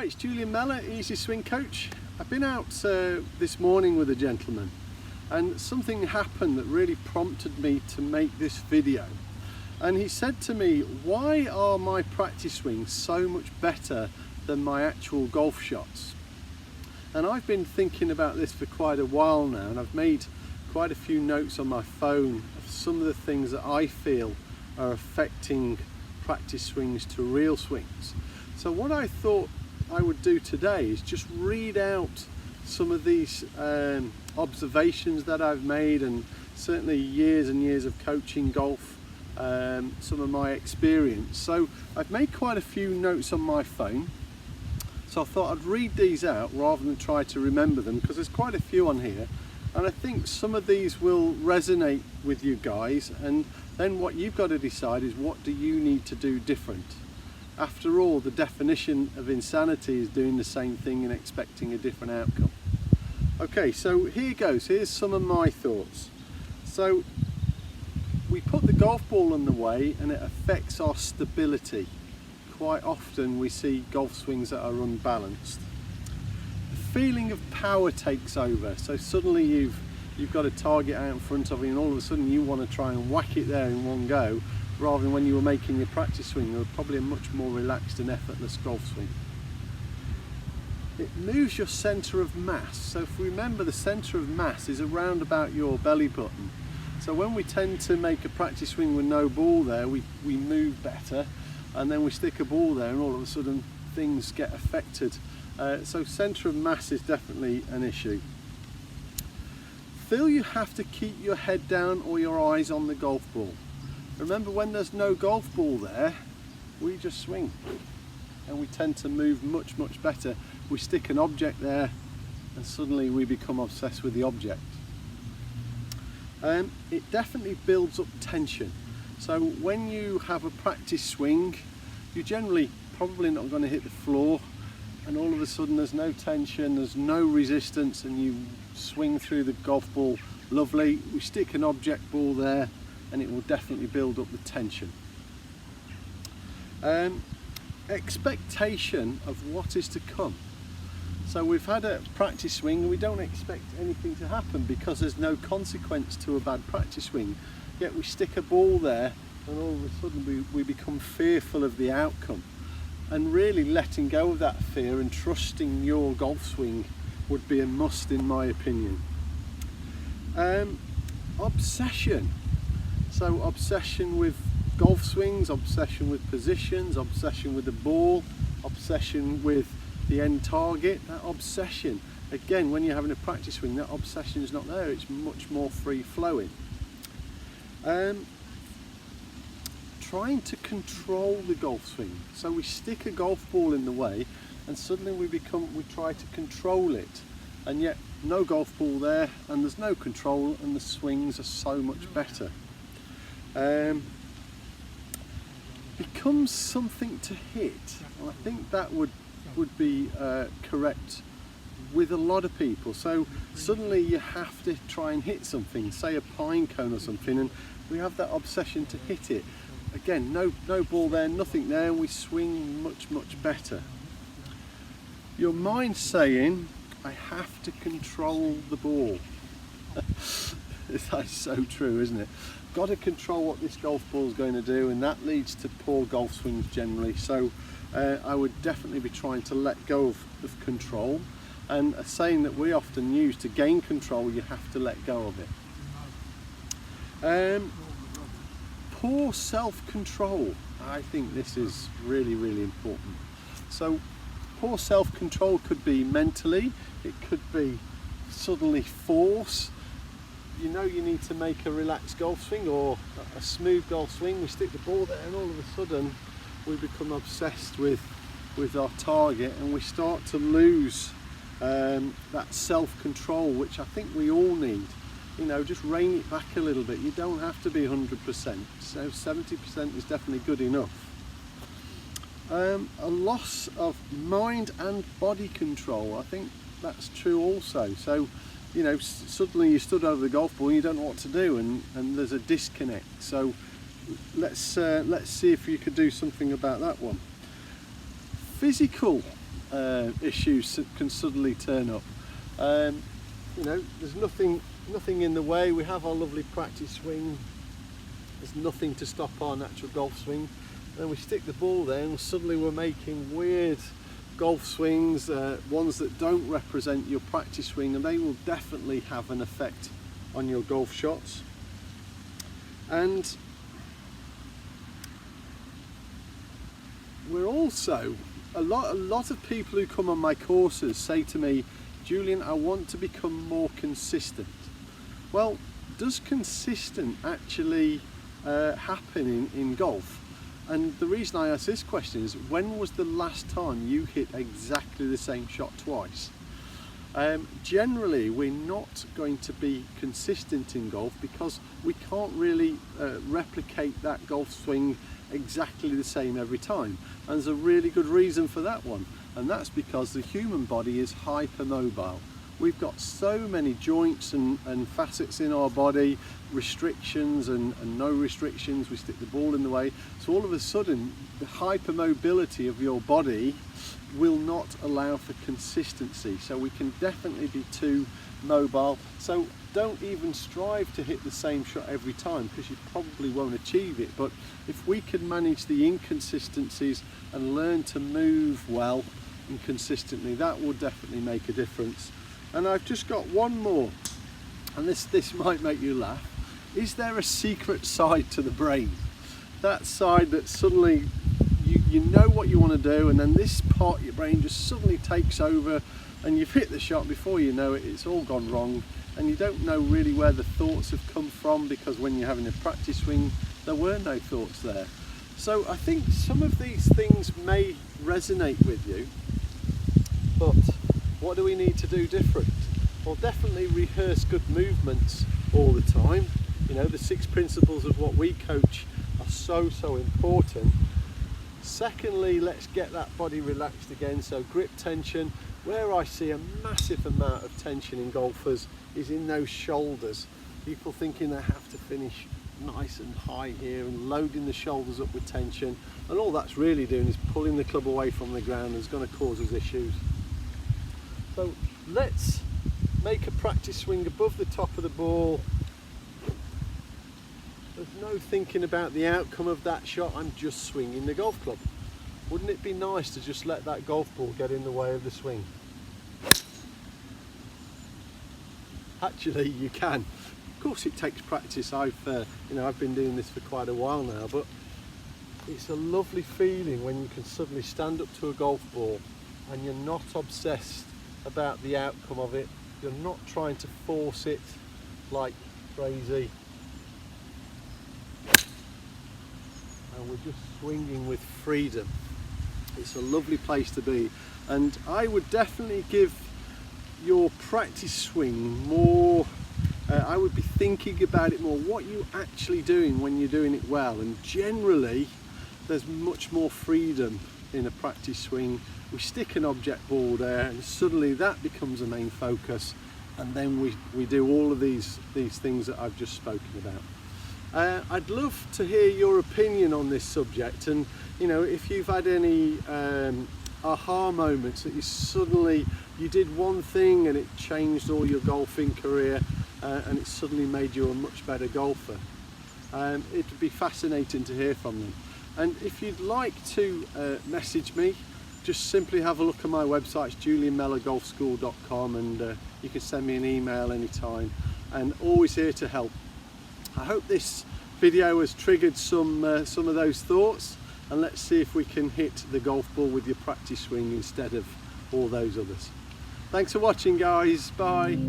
Hi, it's Julian Mellor, Easy Swing Coach. I've been out this morning with a gentleman and something happened that really prompted me to make this video. And he said to me, why are my practice swings so much better than my actual golf shots? And I've been thinking about this for quite a while now, and I've made quite a few notes on my phone of some of the things that I feel are affecting practice swings to real swings. So what I thought I would do today is just read out some of these observations that I've made, and certainly years and years of coaching golf, some of my experience. So I've made quite a few notes on my phone, so I thought I'd read these out rather than try to remember them, because there's quite a few on here, and I think some of these will resonate with you guys, and then what you've got to decide is, what do you need to do different? After all, the definition of insanity is doing the same thing and expecting a different outcome. Okay, so here goes. Here's some of my thoughts. So we put the golf ball in the way and it affects our stability. Quite often we see golf swings that are unbalanced. The feeling of power takes over. So suddenly you've got a target out in front of you, and all of a sudden you want to try and whack it there in one go, rather than when you were making your practice swing. It was probably a much more relaxed and effortless golf swing. It moves your centre of mass. So if we remember, the centre of mass is around about your belly button. So when we tend to make a practice swing with no ball there, we move better, and then we stick a ball there and all of a sudden things get affected. So centre of mass is definitely an issue. Feel you have to keep your head down or your eyes on the golf ball. Remember, when there's no golf ball there, we just swing and we tend to move much better. We stick an object there and suddenly we become obsessed with the object. It definitely builds up tension. So when you have a practice swing, you're generally probably not going to hit the floor, and all of a sudden there's no tension, there's no resistance, and you swing through the golf ball lovely. We stick an object ball there and it will definitely build up the tension. Expectation of what is to come. So we've had a practice swing and we don't expect anything to happen because there's no consequence to a bad practice swing. Yet we stick a ball there and all of a sudden we become fearful of the outcome. And really letting go of that fear and trusting your golf swing would be a must, in my opinion. Obsession. So obsession with golf swings, obsession with positions, obsession with the ball, obsession with the end target. That obsession, again, when you're having a practice swing, that obsession is not there. It's much more free flowing. Trying to control the golf swing. So we stick a golf ball in the way and suddenly we try to control it, and yet no golf ball there and there's no control and the swings are so much better. Becomes something to hit. And I think that would be correct with a lot of people. So suddenly you have to try and hit something, say a pine cone or something, and we have that obsession to hit it. Again, no ball there, nothing there, and we swing much better. Your mind saying, I have to control the ball. That's so true, isn't it? Got to control what this golf ball is going to do, and that leads to poor golf swings generally. So I would definitely be trying to let go of control, and a saying that we often use, to gain control you have to let go of it. Poor self-control. I think this is really important. So poor self-control could be mentally, it could be suddenly force. You know you need to make a relaxed golf swing or a smooth golf swing, we stick the ball there and all of a sudden we become obsessed with our target and we start to lose that self-control, which I think we all need. You know, just rein it back a little bit. You don't have to be 100%, so 70% is definitely good enough. A loss of mind and body control, I think that's true also. So you know, suddenly you stood over the golf ball and you don't know what to do, and there's a disconnect. So let's see if you could do something about that one. Physical issues can suddenly turn up. You know, there's nothing in the way. We have our lovely practice swing. There's nothing to stop our natural golf swing. Then we stick the ball there and suddenly we're making weird golf swings, ones that don't represent your practice swing, and they will definitely have an effect on your golf shots. And we're also, a lot of people who come on my courses say to me, Julian, I want to become more consistent. Well, does consistent actually happen in golf? And the reason I ask this question is, when was the last time you hit exactly the same shot twice? Generally, we're not going to be consistent in golf because we can't really replicate that golf swing exactly the same every time. And there's a really good reason for that one, and that's because the human body is hypermobile. We've got so many joints and facets in our body, restrictions and no restrictions. We stick the ball in the way. So all of a sudden, the hypermobility of your body will not allow for consistency. So we can definitely be too mobile. So don't even strive to hit the same shot every time, because you probably won't achieve it. But if we can manage the inconsistencies and learn to move well and consistently, that will definitely make a difference. And I've just got one more, and this might make you laugh. Is there a secret side to the brain? That side that suddenly you know what you want to do, and then this part of your brain just suddenly takes over, and you've hit the shot before you know it, it's all gone wrong, and you don't know really where the thoughts have come from, because when you're having a practice swing, there were no thoughts there. So I think some of these things may resonate with you, but what do we need to do different? Well, definitely rehearse good movements all the time. You know, the 6 principles of what we coach are so important. Secondly, let's get that body relaxed again. So grip tension. Where I see a massive amount of tension in golfers is in those shoulders. People thinking they have to finish nice and high here and loading the shoulders up with tension, and all that's really doing is pulling the club away from the ground, and it's going to cause us issues. So let's make a practice swing above the top of the ball. There's no thinking about the outcome of that shot, I'm just swinging the golf club. Wouldn't it be nice to just let that golf ball get in the way of the swing? Actually, you can. Of course it takes practice. I've been doing this for quite a while now, but it's a lovely feeling when you can suddenly stand up to a golf ball and you're not obsessed about the outcome of it. You're not trying to force it like crazy. And we're just swinging with freedom. It's a lovely place to be. And I would definitely give your practice swing more, I would be thinking about it more. What are you actually doing when you're doing it well? And generally, there's much more freedom in a practice swing. We stick an object ball there and suddenly that becomes a main focus, and then we do all of these things that I've just spoken about. I'd love to hear your opinion on this subject, and you know, if you've had any aha moments that you did one thing and it changed all your golfing career, and it suddenly made you a much better golfer. It'd be fascinating to hear from them. And if you'd like to message me, just simply have a look at my website, it's julianmellorgolfschool.com, and you can send me an email anytime, and always here to help. I hope this video has triggered some of those thoughts, and let's see if we can hit the golf ball with your practice swing instead of all those others. Thanks for watching, guys. Bye.